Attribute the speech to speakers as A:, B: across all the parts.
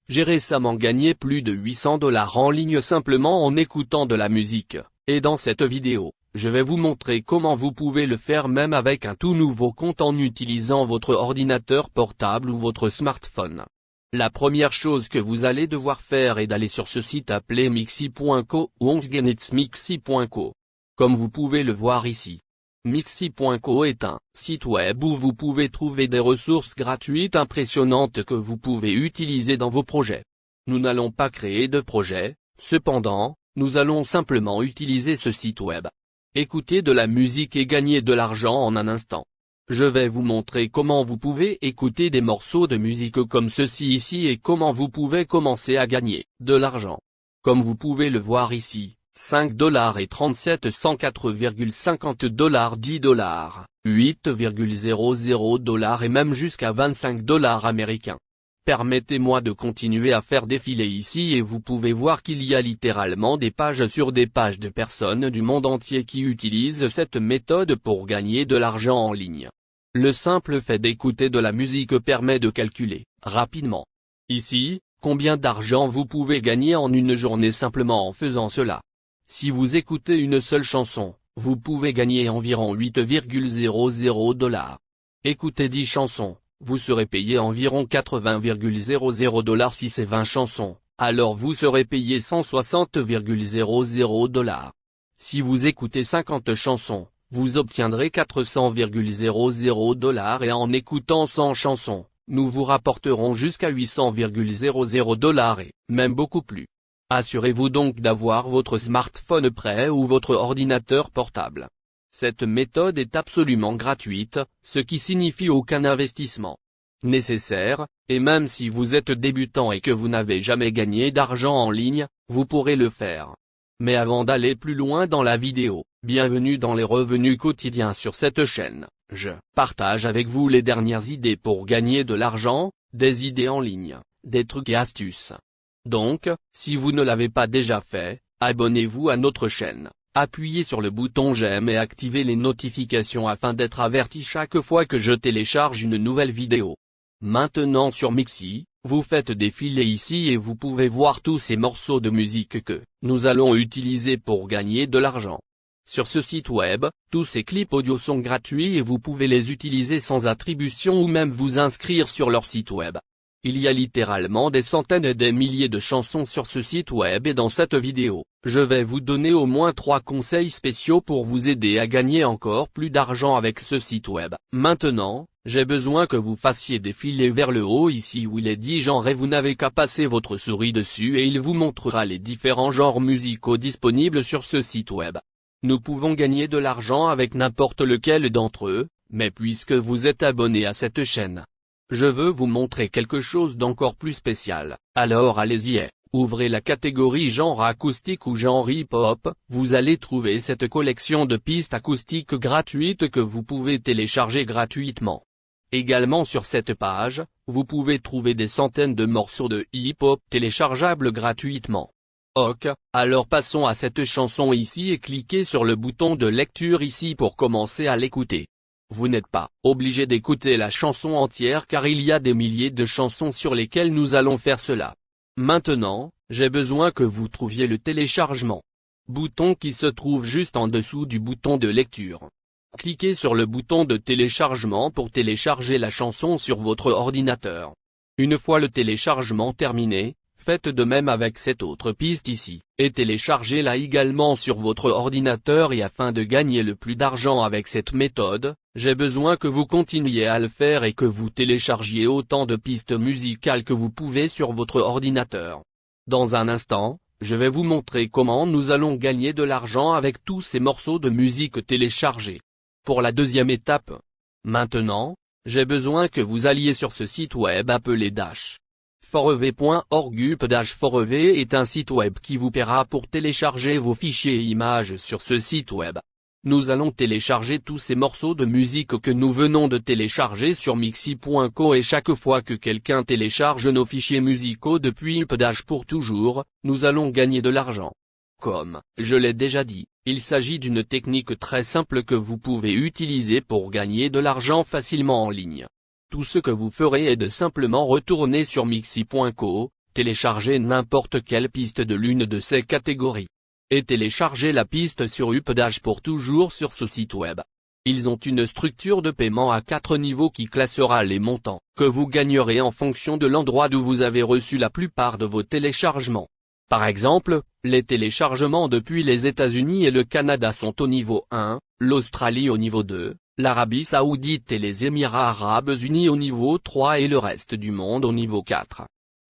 A: J'ai récemment gagné plus de 800 $ en ligne simplement en écoutant de la musique, et dans cette vidéo, je vais vous montrer comment vous pouvez le faire même avec un tout nouveau compte en utilisant votre ordinateur portable ou votre smartphone. La première chose que vous allez devoir faire est d'aller sur ce site appelé mixi.co ou mixi.co. Comme vous pouvez le voir ici. Mixi.co est un site web où vous pouvez trouver des ressources gratuites impressionnantes que vous pouvez utiliser dans vos projets. Nous n'allons pas créer de projet, cependant, nous allons simplement utiliser ce site web. Écouter de la musique et gagner de l'argent en un instant. Je vais vous montrer comment vous pouvez écouter des morceaux de musique comme ceci ici et comment vous pouvez commencer à gagner de l'argent. Comme vous pouvez le voir ici. 5 $ et 37 104,50 $, 10 $, 8,00 $ et même jusqu'à 25 $ américains. Permettez-moi de continuer à faire défiler ici et vous pouvez voir qu'il y a littéralement des pages sur des pages de personnes du monde entier qui utilisent cette méthode pour gagner de l'argent en ligne. Le simple fait d'écouter de la musique permet de calculer, rapidement. Ici, combien d'argent vous pouvez gagner en une journée simplement en faisant cela. Si vous écoutez une seule chanson, vous pouvez gagner environ 8,00 $. Écoutez 10 chansons, vous serez payé environ 80,00 $. Si c'est 20 chansons, alors vous serez payé 160,00 $. Si vous écoutez 50 chansons, vous obtiendrez 400,00 $ et en écoutant 100 chansons, nous vous rapporterons jusqu'à 800,00 $ et même beaucoup plus. Assurez-vous donc d'avoir votre smartphone prêt ou votre ordinateur portable. Cette méthode est absolument gratuite, ce qui signifie aucun investissement nécessaire, et même si vous êtes débutant et que vous n'avez jamais gagné d'argent en ligne, vous pourrez le faire. Mais avant d'aller plus loin dans la vidéo, bienvenue dans les revenus quotidiens sur cette chaîne, je partage avec vous les dernières idées pour gagner de l'argent, des idées en ligne, des trucs et astuces. Donc, si vous ne l'avez pas déjà fait, abonnez-vous à notre chaîne, appuyez sur le bouton j'aime et activez les notifications afin d'être averti chaque fois que je télécharge une nouvelle vidéo. Maintenant sur Mixi, vous faites défiler ici et vous pouvez voir tous ces morceaux de musique que nous allons utiliser pour gagner de l'argent. Sur ce site web, tous ces clips audio sont gratuits et vous pouvez les utiliser sans attribution ou même vous inscrire sur leur site web. Il y a littéralement des centaines et des milliers de chansons sur ce site web et dans cette vidéo, je vais vous donner au moins 3 conseils spéciaux pour vous aider à gagner encore plus d'argent avec ce site web. Maintenant, j'ai besoin que vous fassiez défiler vers le haut ici où il est dit genre et vous n'avez qu'à passer votre souris dessus et il vous montrera les différents genres musicaux disponibles sur ce site web. Nous pouvons gagner de l'argent avec n'importe lequel d'entre eux, mais puisque vous êtes abonné à cette chaîne, je veux vous montrer quelque chose d'encore plus spécial, alors allez-y et ouvrez la catégorie genre acoustique ou genre hip-hop, vous allez trouver cette collection de pistes acoustiques gratuites que vous pouvez télécharger gratuitement. Également sur cette page, vous pouvez trouver des centaines de morceaux de hip-hop téléchargeables gratuitement. Ok, alors passons à cette chanson ici et cliquez sur le bouton de lecture ici pour commencer à l'écouter. Vous n'êtes pas obligé d'écouter la chanson entière car il y a des milliers de chansons sur lesquelles nous allons faire cela. Maintenant, j'ai besoin que vous trouviez le téléchargement. Bouton qui se trouve juste en dessous du bouton de lecture. Cliquez sur le bouton de téléchargement pour télécharger la chanson sur votre ordinateur. Une fois le téléchargement terminé, faites de même avec cette autre piste ici, et téléchargez-la également sur votre ordinateur et afin de gagner le plus d'argent avec cette méthode, j'ai besoin que vous continuiez à le faire et que vous téléchargiez autant de pistes musicales que vous pouvez sur votre ordinateur. Dans un instant, je vais vous montrer comment nous allons gagner de l'argent avec tous ces morceaux de musique téléchargés. Pour la deuxième étape. Maintenant, j'ai besoin que vous alliez sur ce site web appelé forev.org. Forev est un site web qui vous paiera pour télécharger vos fichiers et images sur ce site web. Nous allons télécharger tous ces morceaux de musique que nous venons de télécharger sur mixi.co et chaque fois que quelqu'un télécharge nos fichiers musicaux depuis Updage pour toujours, nous allons gagner de l'argent. Comme je l'ai déjà dit, il s'agit d'une technique très simple que vous pouvez utiliser pour gagner de l'argent facilement en ligne. Tout ce que vous ferez est de simplement retourner sur mixi.co, Téléchargez n'importe quelle piste de l'une de ces catégories. Et téléchargez la piste sur Updage pour toujours sur ce site web. Ils ont une structure de paiement à 4 niveaux qui classera les montants que vous gagnerez en fonction de l'endroit d'où vous avez reçu la plupart de vos téléchargements. Par exemple, les téléchargements depuis les États-Unis et le Canada sont au niveau 1, l'Australie au niveau 2, l'Arabie Saoudite et les Émirats Arabes Unis au niveau 3 et le reste du monde au niveau 4.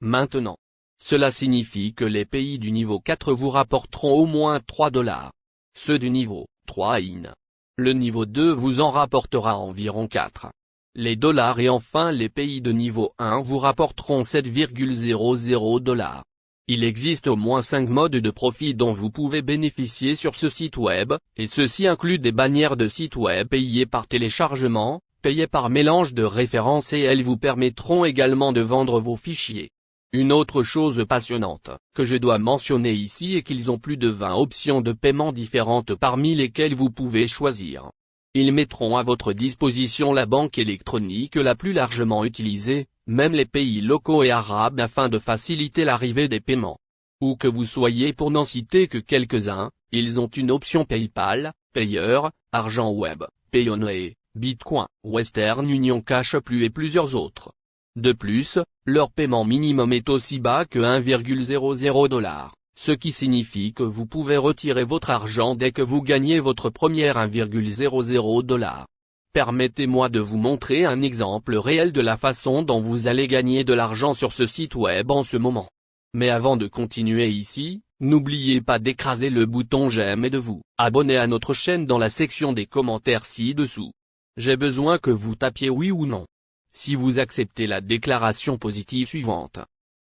A: Maintenant, cela signifie que les pays du niveau 4 vous rapporteront au moins $3. Ceux du niveau 3 IN. Le niveau 2 vous en rapportera environ 4. Les dollars et enfin les pays de niveau 1 vous rapporteront $7,00. Il existe au moins 5 modes de profit dont vous pouvez bénéficier sur ce site web, et ceci inclut des bannières de sites web payées par téléchargement, payées par mélange de références et elles vous permettront également de vendre vos fichiers. Une autre chose passionnante, que je dois mentionner ici est qu'ils ont plus de 20 options de paiement différentes parmi lesquelles vous pouvez choisir. Ils mettront à votre disposition la banque électronique la plus largement utilisée, même les pays locaux et arabes afin de faciliter l'arrivée des paiements. Où que vous soyez pour n'en citer que quelques-uns, ils ont une option PayPal, Payer, Argent Web, Payoneer, Bitcoin, Western Union Cash Plus et plusieurs autres. De plus, leur paiement minimum est aussi bas que $1,00, ce qui signifie que vous pouvez retirer votre argent dès que vous gagnez votre premier $1,00. Permettez-moi de vous montrer un exemple réel de la façon dont vous allez gagner de l'argent sur ce site web en ce moment. Mais avant de continuer ici, n'oubliez pas d'écraser le bouton j'aime et de vous abonner à notre chaîne dans la section des commentaires ci-dessous. J'ai besoin que vous tapiez oui ou non si vous acceptez la déclaration positive suivante.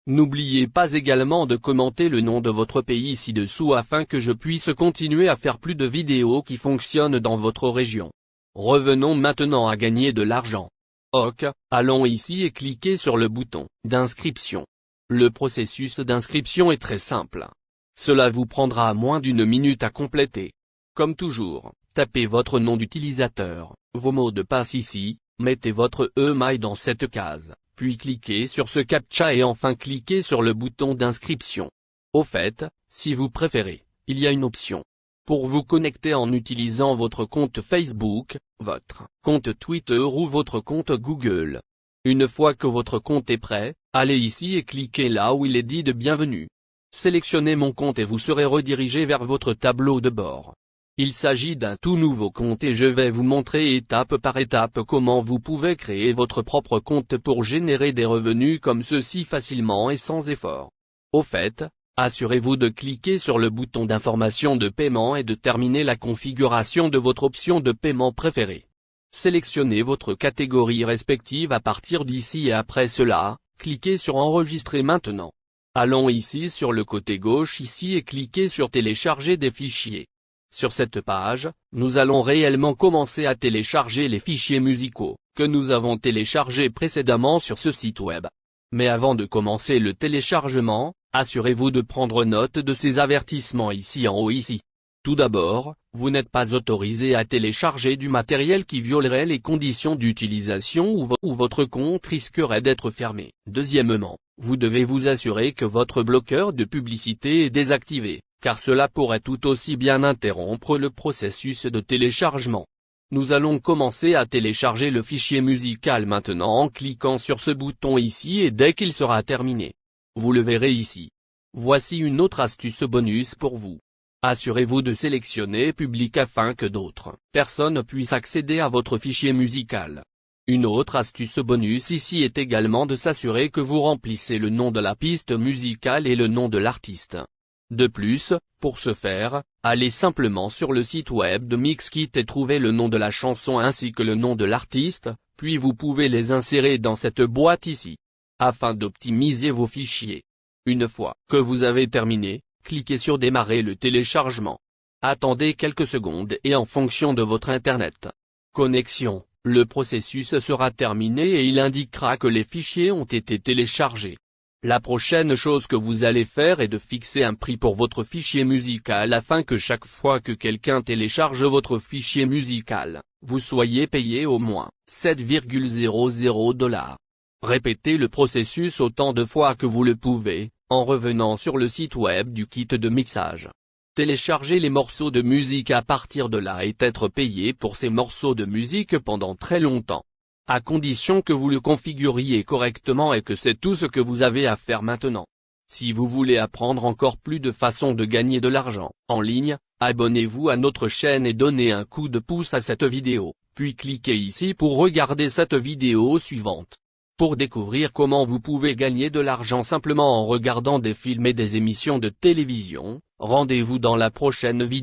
A: N'oubliez pas également de commenter le nom de votre pays ci-dessous afin que je puisse continuer à faire plus de vidéos qui fonctionnent dans votre région. Revenons maintenant à gagner de l'argent. Ok, allons ici et cliquez sur le bouton d'inscription. Le processus d'inscription est très simple. Cela vous prendra moins d'1 minute à compléter. Comme toujours, tapez votre nom d'utilisateur, vos mots de passe ici, mettez votre email dans cette case, puis cliquez sur ce captcha et enfin cliquez sur le bouton d'inscription. Au fait, si vous préférez, il y a une option pour vous connecter en utilisant votre compte Facebook, votre compte Twitter ou votre compte Google. Une fois que votre compte est prêt, allez ici et cliquez là où il est dit de bienvenue. Sélectionnez mon compte et vous serez redirigé vers votre tableau de bord. Il s'agit d'un tout nouveau compte et je vais vous montrer étape par étape comment vous pouvez créer votre propre compte pour générer des revenus comme ceci facilement et sans effort. Au fait, assurez-vous de cliquer sur le bouton d'information de paiement et de terminer la configuration de votre option de paiement préférée. Sélectionnez votre catégorie respective à partir d'ici et après cela, cliquez sur Enregistrer maintenant. Allons ici sur le côté gauche ici et cliquez sur Télécharger des fichiers. Sur cette page, nous allons réellement commencer à télécharger les fichiers musicaux que nous avons téléchargés précédemment sur ce site web. Mais avant de commencer le téléchargement, assurez-vous de prendre note de ces avertissements ici en haut ici. Tout d'abord, vous n'êtes pas autorisé à télécharger du matériel qui violerait les conditions d'utilisation ou votre compte risquerait d'être fermé. Deuxièmement, vous devez vous assurer que votre bloqueur de publicité est désactivé, car cela pourrait tout aussi bien interrompre le processus de téléchargement. Nous allons commencer à télécharger le fichier musical maintenant en cliquant sur ce bouton ici et dès qu'il sera terminé. Vous le verrez ici. Voici une autre astuce bonus pour vous. Assurez-vous de sélectionner Public afin que d'autres personnes puissent accéder à votre fichier musical. Une autre astuce bonus ici est également de s'assurer que vous remplissez le nom de la piste musicale et le nom de l'artiste. De plus, pour ce faire, allez simplement sur le site web de Mixkit et trouvez le nom de la chanson ainsi que le nom de l'artiste, puis vous pouvez les insérer dans cette boîte ici, afin d'optimiser vos fichiers. Une fois que vous avez terminé, cliquez sur Démarrer le téléchargement. Attendez quelques secondes et en fonction de votre Internet connexion, le processus sera terminé et il indiquera que les fichiers ont été téléchargés. La prochaine chose que vous allez faire est de fixer un prix pour votre fichier musical afin que chaque fois que quelqu'un télécharge votre fichier musical, vous soyez payé au moins $7,00. Répétez le processus autant de fois que vous le pouvez, en revenant sur le site web du kit de mixage. Téléchargez les morceaux de musique à partir de là et être payé pour ces morceaux de musique pendant très longtemps. À condition que vous le configuriez correctement et que c'est tout ce que vous avez à faire maintenant. Si vous voulez apprendre encore plus de façons de gagner de l'argent en ligne, abonnez-vous à notre chaîne et donnez un coup de pouce à cette vidéo, puis cliquez ici pour regarder cette vidéo suivante. Pour découvrir comment vous pouvez gagner de l'argent simplement en regardant des films et des émissions de télévision, rendez-vous dans la prochaine vidéo.